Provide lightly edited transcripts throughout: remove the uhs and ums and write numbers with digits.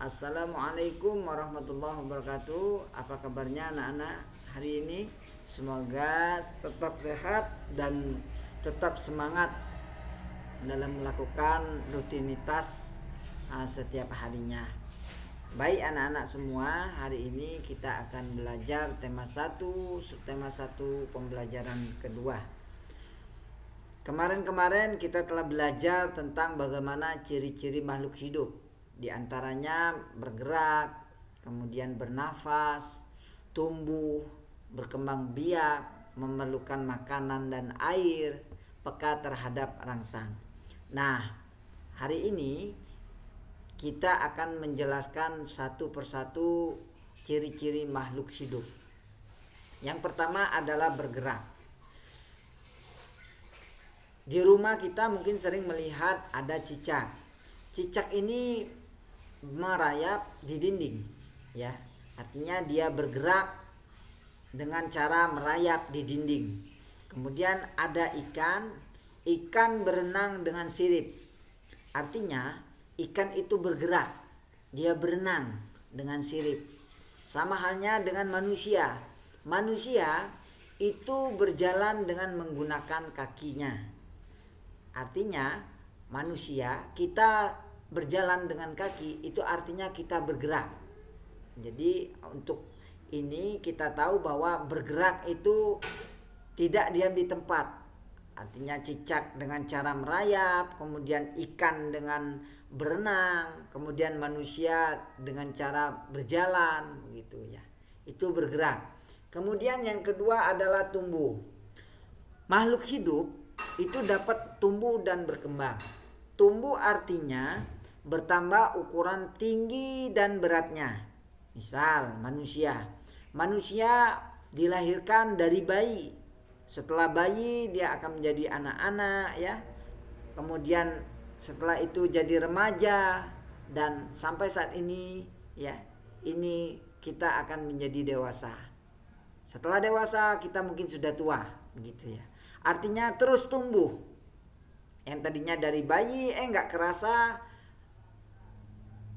Assalamualaikum warahmatullahi wabarakatuh. Apa kabarnya anak-anak hari ini? Semoga tetap sehat dan tetap semangat dalam melakukan rutinitas setiap harinya. Baik anak-anak semua, hari ini kita akan belajar tema 1, subtema 1 pembelajaran kedua. Kemarin kita telah belajar tentang bagaimana ciri-ciri makhluk hidup. Di antaranya bergerak, kemudian bernafas, tumbuh, berkembang biak, memerlukan makanan dan air, peka terhadap rangsang. Nah, hari ini kita akan menjelaskan satu persatu ciri-ciri makhluk hidup. Yang pertama adalah bergerak. Di rumah kita mungkin sering melihat ada cicak. Cicak ini merayap di dinding, ya. Artinya dia bergerak dengan cara merayap di dinding. Kemudian ada ikan berenang dengan sirip. Artinya ikan itu bergerak, dia berenang dengan sirip. Sama halnya dengan manusia. Manusia itu berjalan dengan menggunakan kakinya. Artinya manusia, kita berjalan dengan kaki itu artinya kita bergerak. Jadi untuk ini kita tahu bahwa bergerak itu tidak diam di tempat. Artinya cicak dengan cara merayap, kemudian ikan dengan berenang, kemudian manusia dengan cara berjalan gitu ya. Itu bergerak. Kemudian yang kedua adalah tumbuh. Makhluk hidup itu dapat tumbuh dan berkembang. Tumbuh artinya bertambah ukuran tinggi dan beratnya. Misal manusia dilahirkan dari bayi. Setelah bayi dia akan menjadi anak-anak, ya. Kemudian setelah itu jadi remaja dan sampai saat ini, ya, ini kita akan menjadi dewasa. Setelah dewasa kita mungkin sudah tua, begitu ya. Artinya terus tumbuh. Yang tadinya dari bayi nggak kerasa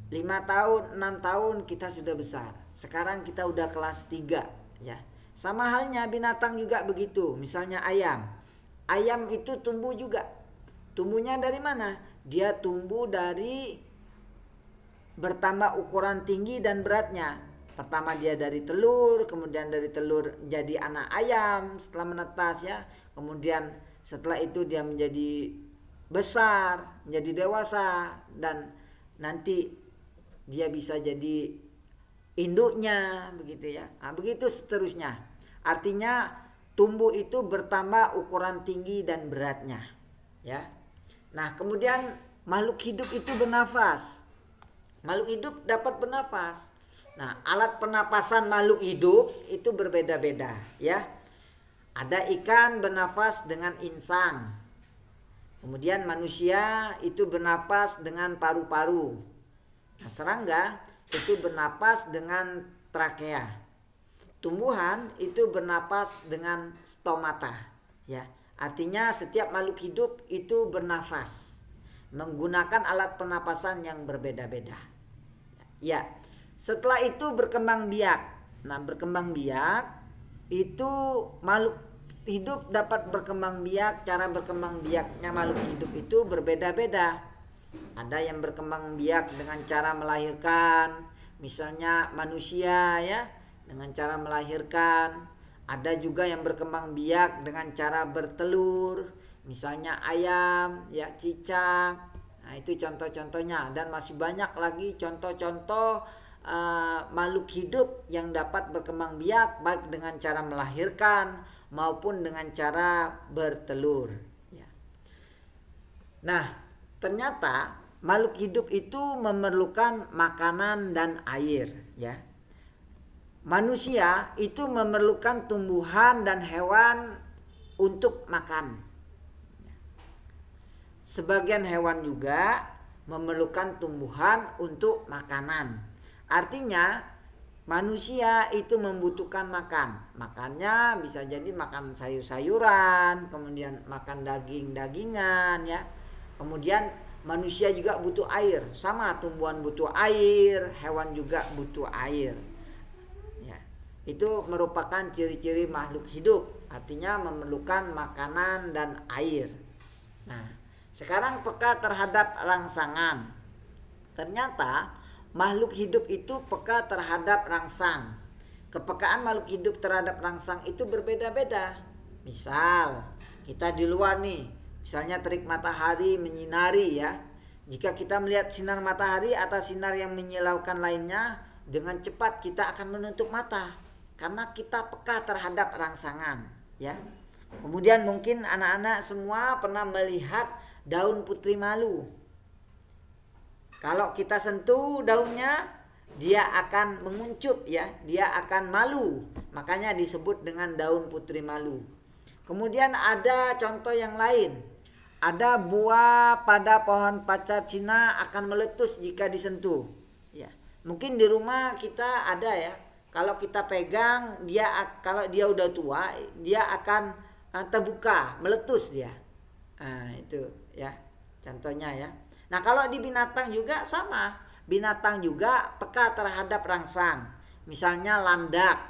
5 tahun, 6 tahun kita sudah besar. Sekarang kita udah kelas 3, ya. Sama halnya binatang juga begitu. Misalnya ayam. Ayam itu tumbuh juga. Tumbuhnya dari mana? Dia tumbuh dari bertambah ukuran tinggi dan beratnya. Pertama dia dari telur, kemudian dari telur jadi anak ayam setelah menetas, ya. Kemudian setelah itu dia menjadi besar, menjadi dewasa, dan nanti dia bisa jadi induknya, begitu ya. Nah, begitu seterusnya. Artinya tumbuh itu bertambah ukuran tinggi dan beratnya, ya. Nah, kemudian makhluk hidup itu bernafas. Makhluk hidup dapat bernafas. Nah, alat pernapasan makhluk hidup itu berbeda-beda, ya. Ada ikan bernafas dengan insang. Kemudian manusia itu bernapas dengan paru-paru. Nah, serangga itu bernapas dengan trakea. Tumbuhan itu bernapas dengan stomata, ya. Artinya setiap makhluk hidup itu bernafas menggunakan alat pernapasan yang berbeda-beda. Ya. Setelah itu berkembang biak. Nah, berkembang biak itu makhluk hidup dapat berkembang biak. Cara berkembang biaknya makhluk hidup itu berbeda-beda. Ada yang berkembang biak dengan cara melahirkan, misalnya manusia, ya, dengan cara melahirkan. Ada juga yang berkembang biak dengan cara bertelur, misalnya ayam, ya, cicak. Nah, itu contoh-contohnya, dan masih banyak lagi contoh-contoh makhluk hidup yang dapat berkembang biak baik dengan cara melahirkan maupun dengan cara bertelur, ya. Nah, ternyata makhluk hidup itu memerlukan makanan dan air, ya. Manusia itu memerlukan tumbuhan dan hewan untuk makan. Sebagian hewan juga memerlukan tumbuhan untuk makanan. Artinya manusia itu membutuhkan makan. Makannya bisa jadi makan sayur-sayuran, kemudian makan daging-dagingan, ya. Kemudian manusia juga butuh air, sama tumbuhan butuh air, hewan juga butuh air. Ya, itu merupakan ciri-ciri makhluk hidup, artinya memerlukan makanan dan air. Nah, sekarang peka terhadap rangsangan. Ternyata makhluk hidup itu peka terhadap rangsang. Kepekaan makhluk hidup terhadap rangsang itu berbeda-beda. Misal, kita di luar nih, misalnya terik matahari menyinari ya. Jika kita melihat sinar matahari atau sinar yang menyilaukan lainnya, dengan cepat kita akan menutup mata karena kita peka terhadap rangsangan ya. Kemudian mungkin anak-anak semua pernah melihat daun putri malu. Kalau kita sentuh daunnya, dia akan menguncup ya, dia akan malu. Makanya disebut dengan daun putri malu. Kemudian ada contoh yang lain. Ada buah pada pohon pacar Cina akan meletus jika disentuh. Ya, mungkin di rumah kita ada ya. Kalau kita pegang, kalau dia udah tua, dia akan terbuka, meletus dia. Nah, itu ya, contohnya ya. Nah, kalau di binatang juga sama. Binatang juga peka terhadap rangsang. Misalnya landak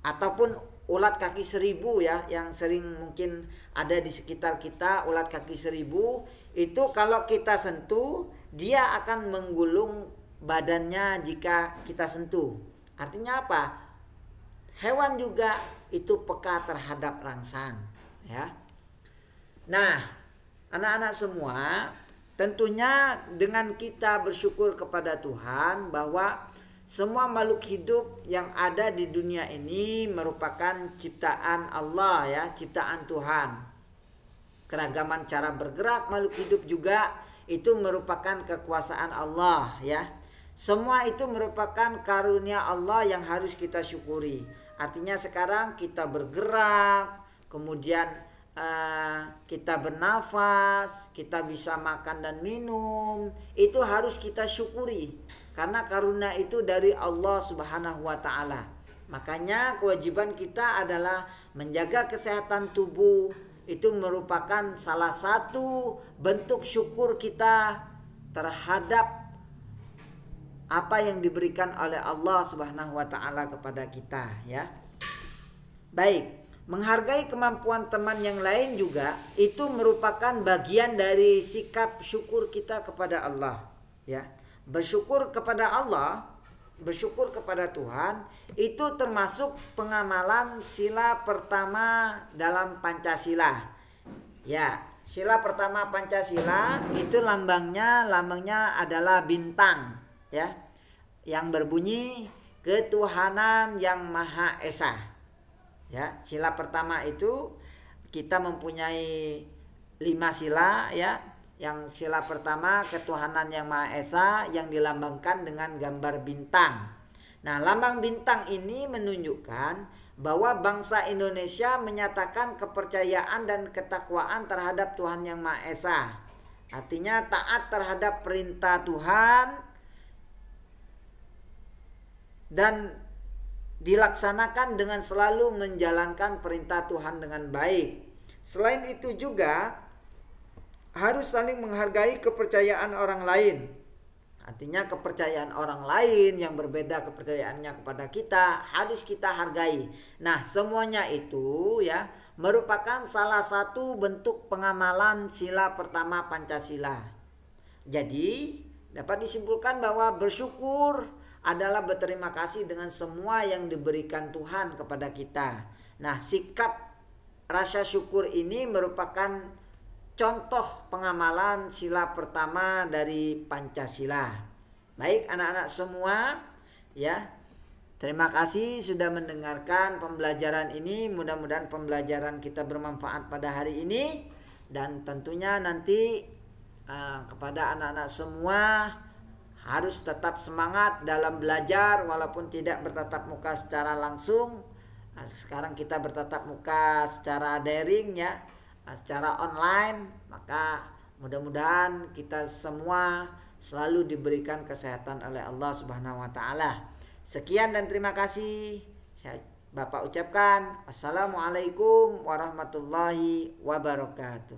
ataupun ulat kaki seribu ya, yang sering mungkin ada di sekitar kita, ulat kaki seribu. Itu kalau kita sentuh, dia akan menggulung badannya jika kita sentuh. Artinya apa? Hewan juga itu peka terhadap rangsang ya. Nah, anak-anak semua, tentunya dengan kita bersyukur kepada Tuhan bahwa semua makhluk hidup yang ada di dunia ini merupakan ciptaan Allah ya, ciptaan Tuhan. Keragaman cara bergerak makhluk hidup juga itu merupakan kekuasaan Allah ya. Semua itu merupakan karunia Allah yang harus kita syukuri. Artinya sekarang kita bergerak, kemudian kita bernafas, kita bisa makan dan minum, itu harus kita syukuri karena karunia itu dari Allah Subhanahu wa taala. Makanya kewajiban kita adalah menjaga kesehatan tubuh. Itu merupakan salah satu bentuk syukur kita terhadap apa yang diberikan oleh Allah Subhanahu wa taala kepada kita ya. Baik, menghargai kemampuan teman yang lain juga itu merupakan bagian dari sikap syukur kita kepada Allah ya. Bersyukur kepada Allah, bersyukur kepada Tuhan itu termasuk pengamalan sila pertama dalam Pancasila. Ya, sila pertama Pancasila itu lambangnya adalah bintang ya. Yang berbunyi ketuhanan yang Maha Esa. Ya, sila pertama itu kita mempunyai 5 sila ya. Yang sila pertama ketuhanan yang Maha Esa yang dilambangkan dengan gambar bintang. Nah, lambang bintang ini menunjukkan bahwa bangsa Indonesia menyatakan kepercayaan dan ketakwaan terhadap Tuhan yang Maha Esa. Artinya taat terhadap perintah Tuhan dan dilaksanakan dengan selalu menjalankan perintah Tuhan dengan baik. Selain itu juga harus saling menghargai kepercayaan orang lain. Artinya kepercayaan orang lain yang berbeda kepercayaannya kepada kita harus kita hargai. Nah, semuanya itu ya merupakan salah satu bentuk pengamalan sila pertama Pancasila. Jadi, dapat disimpulkan bahwa bersyukur adalah berterima kasih dengan semua yang diberikan Tuhan kepada kita. Nah, sikap rasa syukur ini merupakan contoh pengamalan sila pertama dari Pancasila. Baik anak-anak semua ya, terima kasih sudah mendengarkan pembelajaran ini. Mudah-mudahan pembelajaran kita bermanfaat pada hari ini. Dan tentunya nanti kepada anak-anak semua harus tetap semangat dalam belajar walaupun tidak bertatap muka secara langsung. Sekarang kita bertatap muka secara daring ya, secara online. Maka mudah-mudahan kita semua selalu diberikan kesehatan oleh Allah Subhanahu wa taala. Sekian dan terima kasih. Saya Bapak ucapkan assalamualaikum warahmatullahi wabarakatuh.